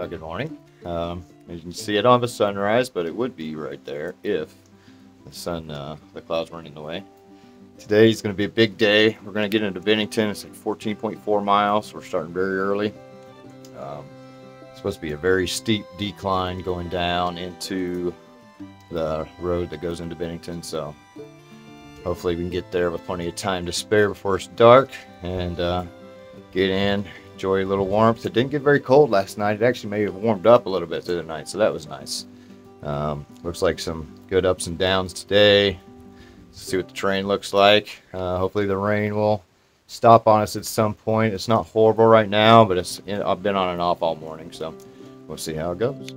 Good morning. As you can see, I don't have a sunrise, but it would be right there if the clouds weren't in the way. Today's going to be a big day. We're going to get into Bennington. It's like 14.4 miles. So we're starting very early. It's supposed to be a very steep decline going down into the road that goes into Bennington. So hopefully we can get there with plenty of time to spare before it's dark and get in, enjoy a little warmth. It didn't get very cold last night. It actually may have warmed up a little bit through the night, so that was nice. Looks like some good ups and downs today. Let's see what the terrain looks like. Hopefully the rain will stop on us at some point. It's not horrible right now, but I've been on and off all morning, so we'll see how it goes.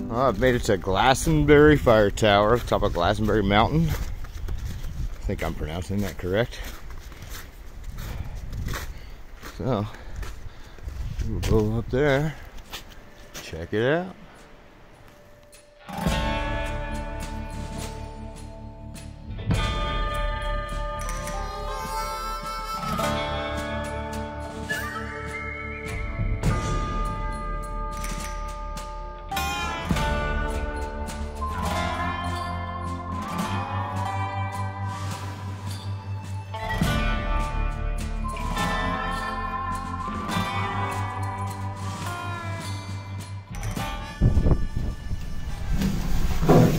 I've made it to Glastonbury Fire Tower, top of Glastonbury Mountain. I think I'm pronouncing that correct. So, we'll go up there, check it out.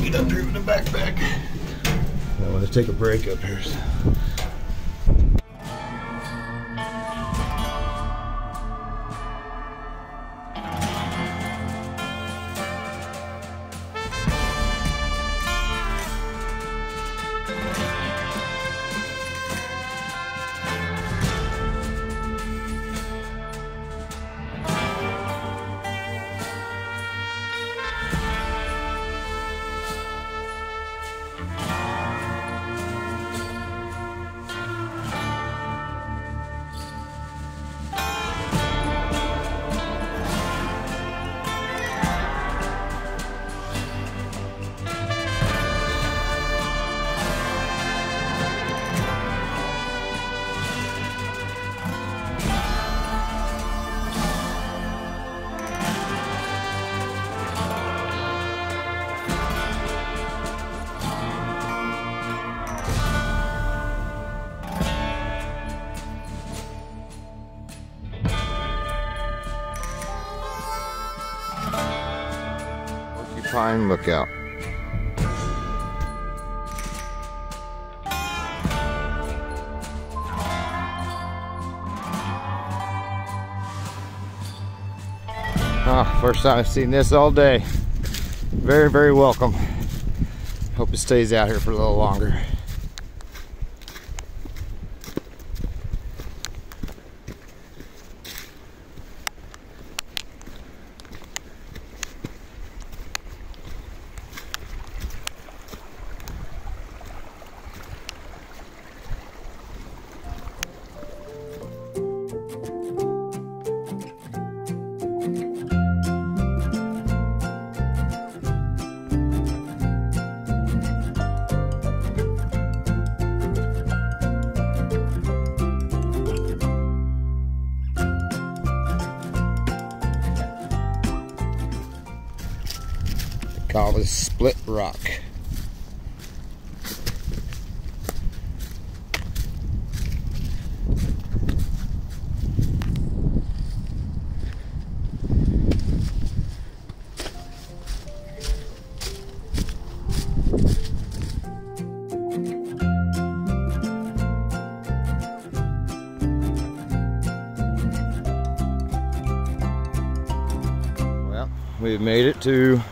Get up here with the backpack. I want to take a break up here. Pine Lookout. First time I've seen this all day. Very, very welcome. Hope it stays out here for a little longer. Call this Split Rock. We've made it to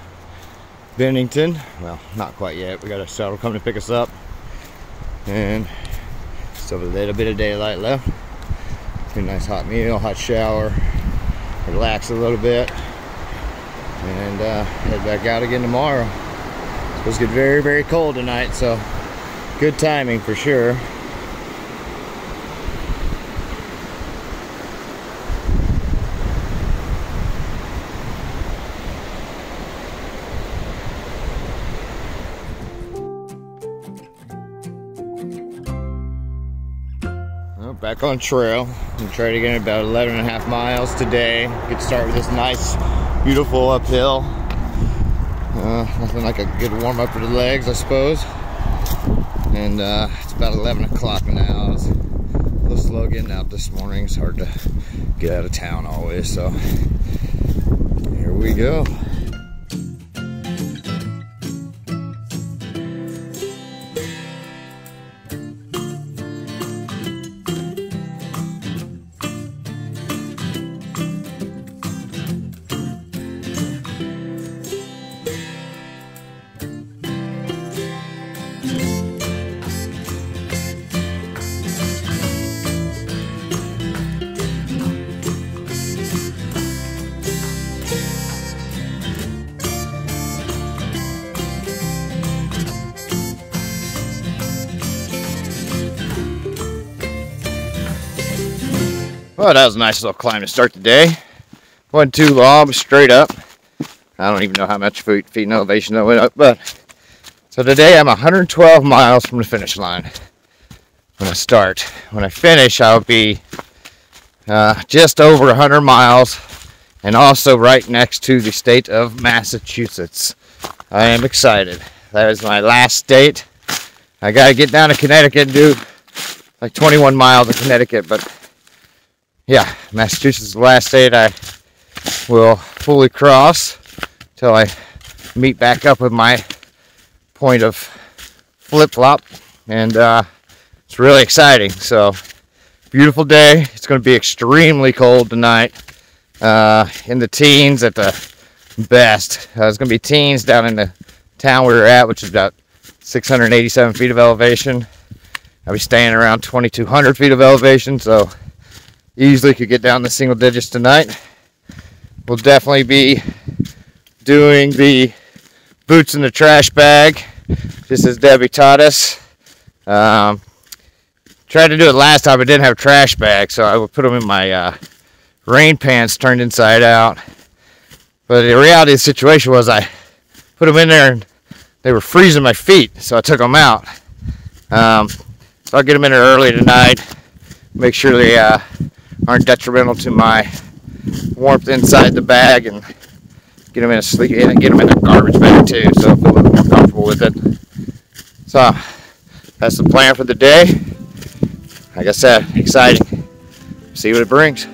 Bennington. Well, not quite yet. We got a shuttle coming to pick us up, and still a little bit of daylight left. A nice hot meal, hot shower, relax a little bit, and head back out again tomorrow. It's supposed to get very, very cold tonight, so good timing for sure. Back on trail. I'm trying to get about 11.5 miles today. Get to start with this nice, beautiful uphill. Nothing like a good warm up for the legs, I suppose. And it's about 11 o'clock now. I was a little slow getting out this morning. It's hard to get out of town always, so here we go. Well, that was a nice little climb to start the day. Wasn't too long, but straight up. I don't even know how much feet in elevation that went up, but so today I'm 112 miles from the finish line when I start. When I finish, I'll be just over 100 miles, and also right next to the state of Massachusetts. I am excited. That is my last state. I got to get down to Connecticut and do like 21 miles of Connecticut, but yeah, Massachusetts is the last state I will fully cross till I meet back up with my point of flip-flop, and it's really exciting. So, beautiful day. It's going to be extremely cold tonight, in the teens at the best. It's going to be teens down in the town we were at, which is about 687 feet of elevation. I'll be staying around 2,200 feet of elevation, so easily could get down the single digits tonight. We'll definitely be doing the boots in the trash bag, just as Debbie taught us. Tried to do it last time, but didn't have a trash bag, so I would put them in my rain pants turned inside out. But the reality of the situation was I put them in there and they were freezing my feet, so I took them out. So I'll get them in there early tonight, make sure they aren't detrimental to my warmth inside the bag, and get them in a garbage bag too, so I feel a little more comfortable with it. So that's the plan for the day. Like I said, exciting. See what it brings.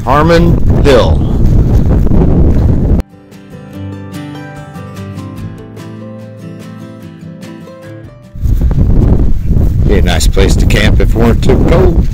Harmon Hill. Be a nice place to camp if it weren't too cold.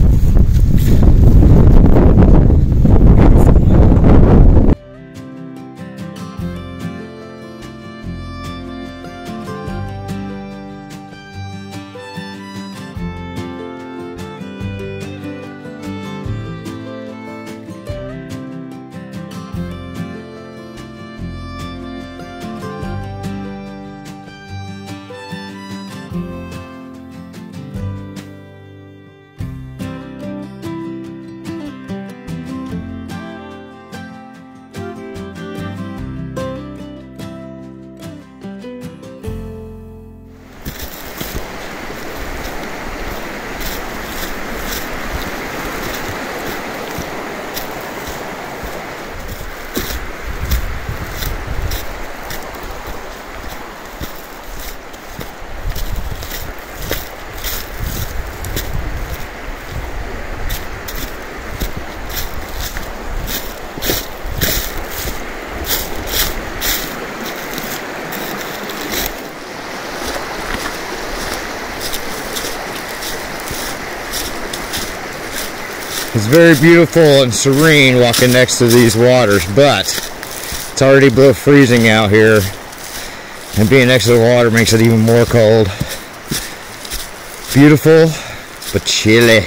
It's very beautiful and serene walking next to these waters, but it's already below freezing out here, and being next to the water makes it even more cold. Beautiful, but chilly.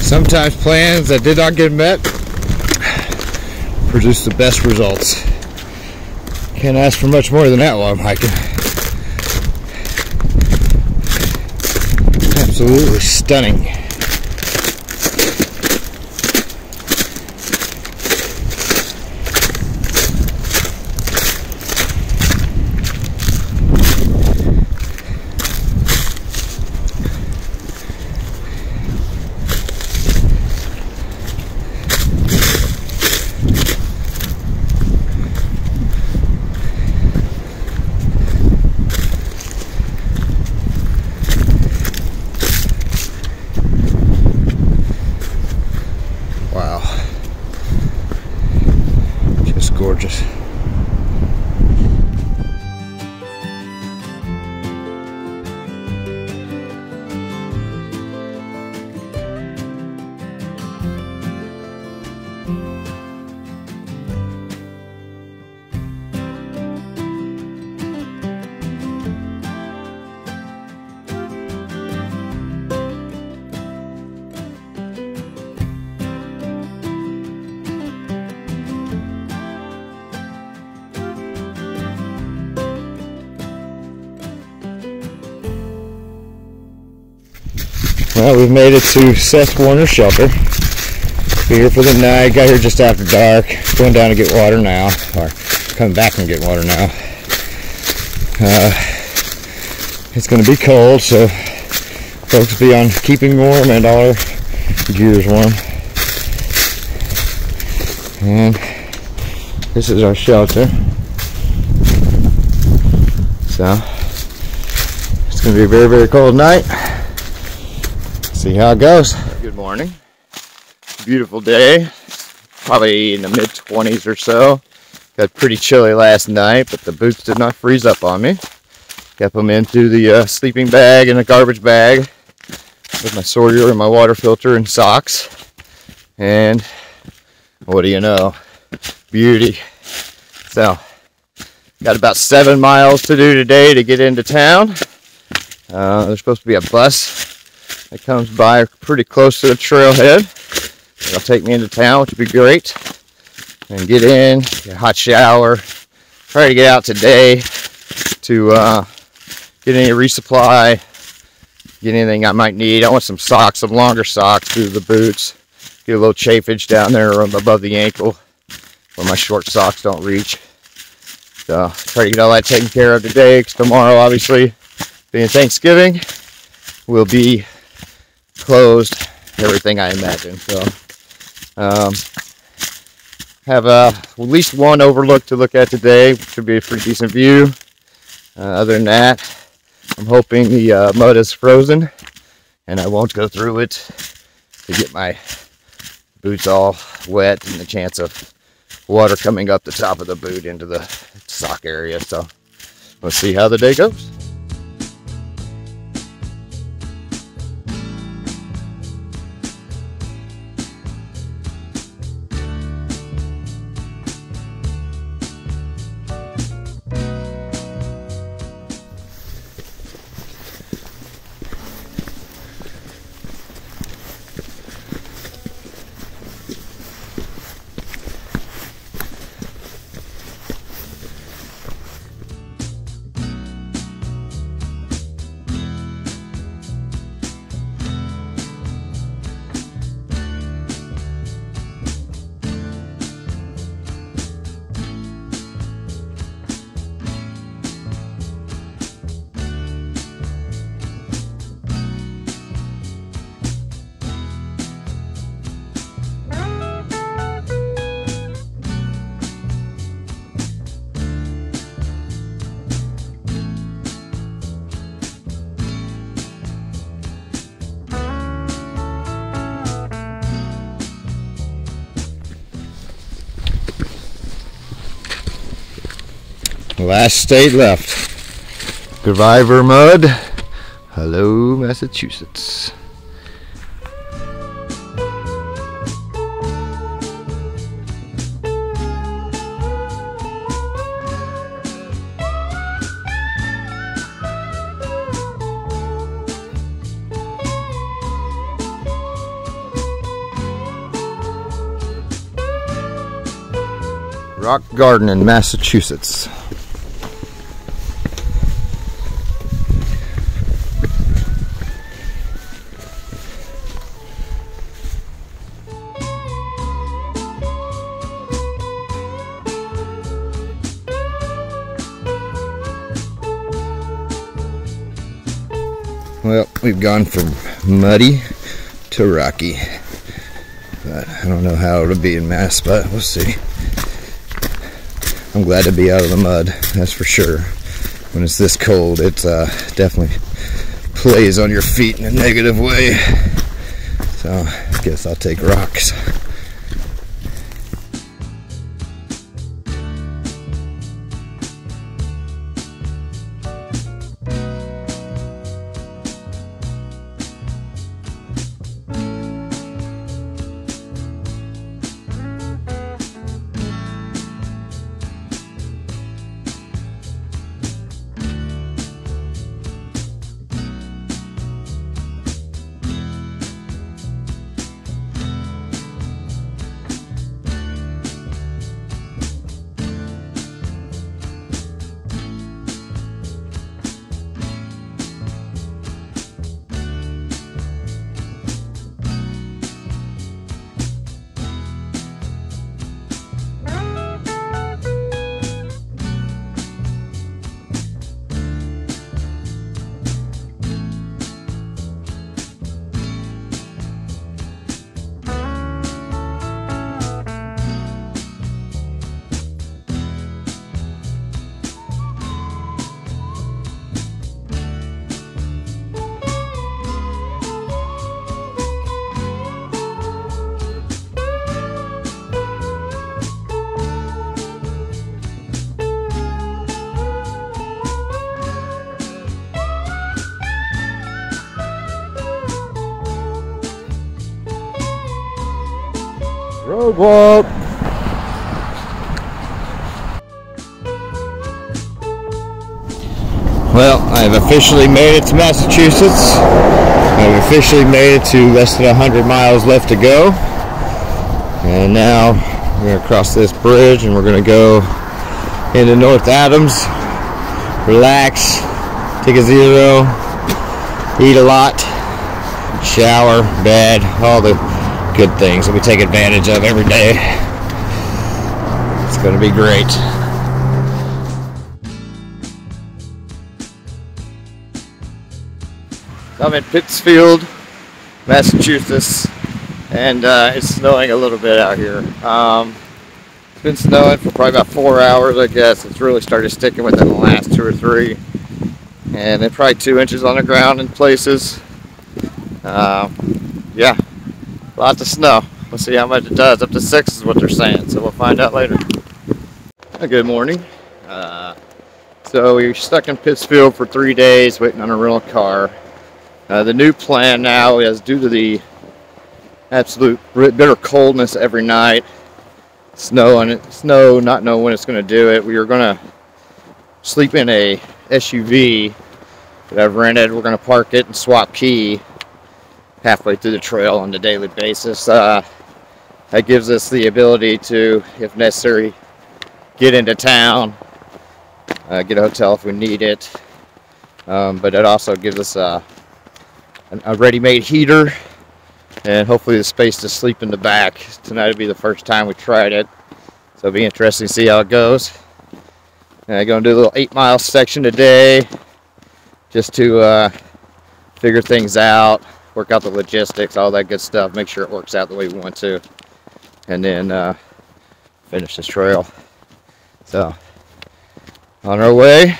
Sometimes plans that did not get met produce the best results. Can't ask for much more than that while I'm hiking. Absolutely stunning. Gorgeous. Well, we've made it to Seth Warner's shelter. We're here for the night. Got here just after dark. Going down to get water now, or coming back and get water now. It's going to be cold, so folks be on keeping warm and all our gear's warm. And this is our shelter. So it's going to be a very, very cold night. See how it goes. Good morning. Beautiful day. Probably in the mid-20s or so. Got pretty chilly last night, but the boots did not freeze up on me. Kept them into the sleeping bag and a garbage bag with my sorter and my water filter and socks. And what do you know? Beauty. So, got about 7 miles to do today to get into town. There's supposed to be a bus that comes by pretty close to the trailhead. It'll take me into town, which would be great. And get in, get a hot shower. Try to get out today to get any resupply, get anything I might need. I want some socks, some longer socks through the boots. Get a little chafage down there above the ankle where my short socks don't reach. So try to get all that taken care of today, because tomorrow, obviously, being Thanksgiving, will be closed, everything I imagine. So have at least one overlook to look at today. Should be a pretty decent view. Other than that, I'm hoping the mud is frozen and I won't go through it to get my boots all wet, and the chance of water coming up the top of the boot into the sock area. So let's see how the day goes. Last state left. Survivor mud. Hello, Massachusetts. Rock Garden in Massachusetts. Well, we've gone from muddy to rocky, but I don't know how it'll be in Mass, but we'll see. I'm glad to be out of the mud, that's for sure. When it's this cold, it definitely plays on your feet in a negative way. So I guess I'll take rocks. Road walk. Well, I've officially made it to Massachusetts. I've officially made it to less than 100 miles left to go. And now we're going to cross this bridge and we're going to go into North Adams, relax, take a zero, eat a lot, shower, bed, all the good things that we take advantage of every day. It's going to be great. I'm in Pittsfield, Massachusetts, and it's snowing a little bit out here. It's been snowing for probably about 4 hours, I guess. It's really started sticking within the last 2 or 3, and then probably 2 inches on the ground in places. Yeah, lots of snow. We'll see how much it does. Up to 6 is what they're saying, so we'll find out later. Good morning. So we were stuck in Pittsfield for 3 days waiting on a rental car. The new plan now is, due to the absolute bitter coldness every night, snow, not knowing when it's going to do it, we are going to sleep in a SUV that I've rented. We're going to park it and swap key halfway through the trail on a daily basis. That gives us the ability to, if necessary, get into town, get a hotel if we need it, but it also gives us a ready-made heater and hopefully the space to sleep in the back. Tonight will be the first time we tried it, so it'll be interesting to see how it goes. And I'm going to do a little 8-mile section today just to figure things out, work out the logistics, all that good stuff, make sure it works out the way we want to, and then finish this trail. So on our way,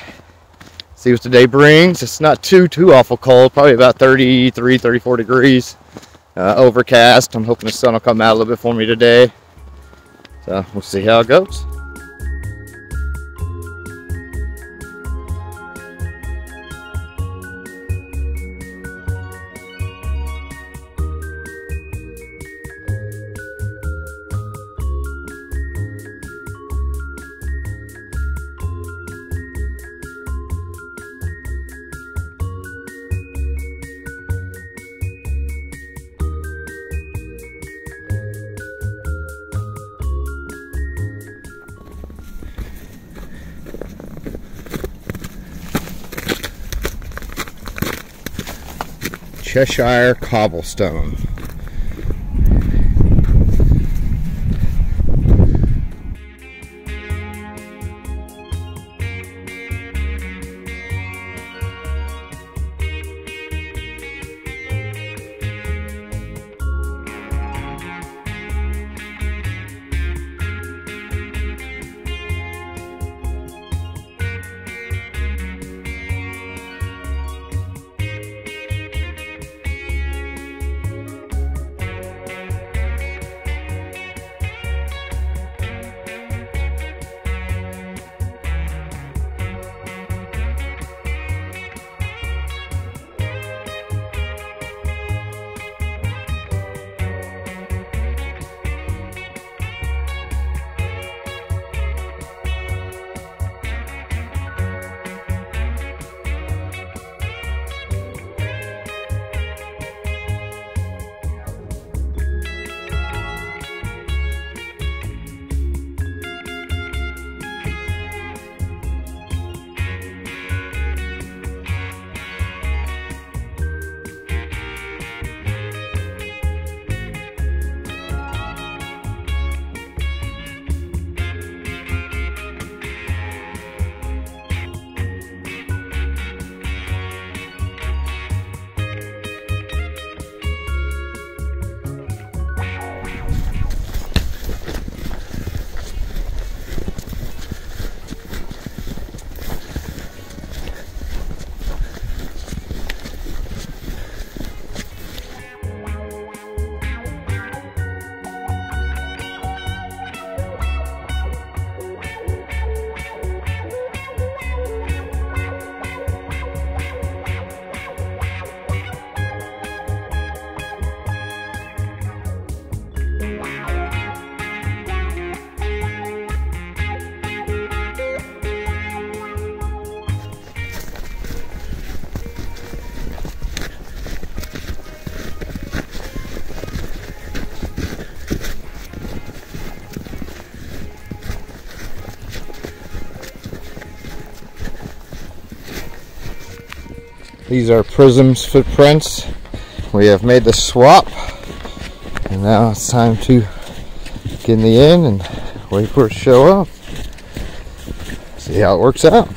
see what the day brings. It's not too awful cold, probably about 33, 34 degrees. Overcast. I'm hoping the sun will come out a little bit for me today. So we'll see how it goes. Cheshire cobblestone. These are Prism's footprints. We have made the swap, and now it's time to get in the inn and wait for it to show up. See how it works out.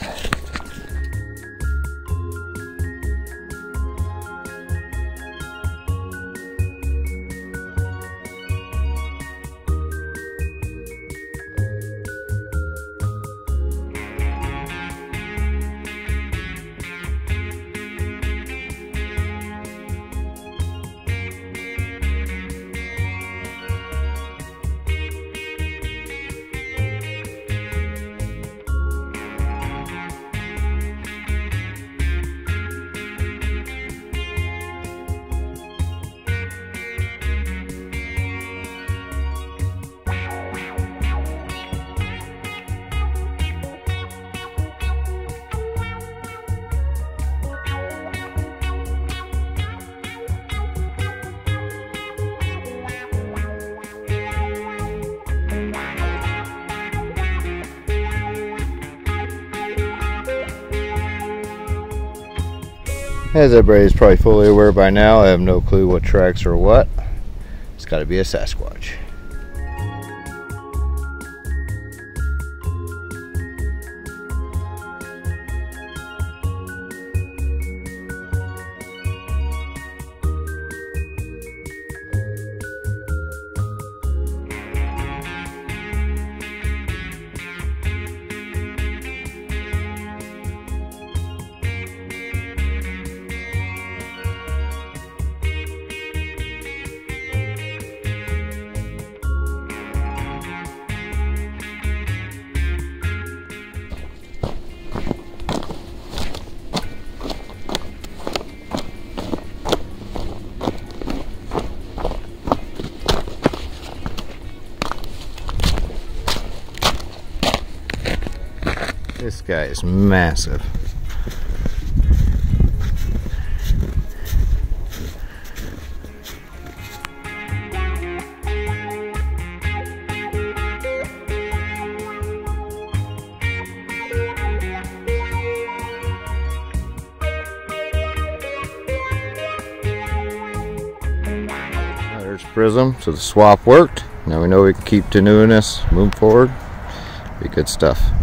As everybody is probably fully aware by now, I have no clue what tracks are what. It's got to be a Sasquatch. This guy is massive. There's Prism, so the swap worked. Now we know we can keep doing this, move forward. Be good stuff.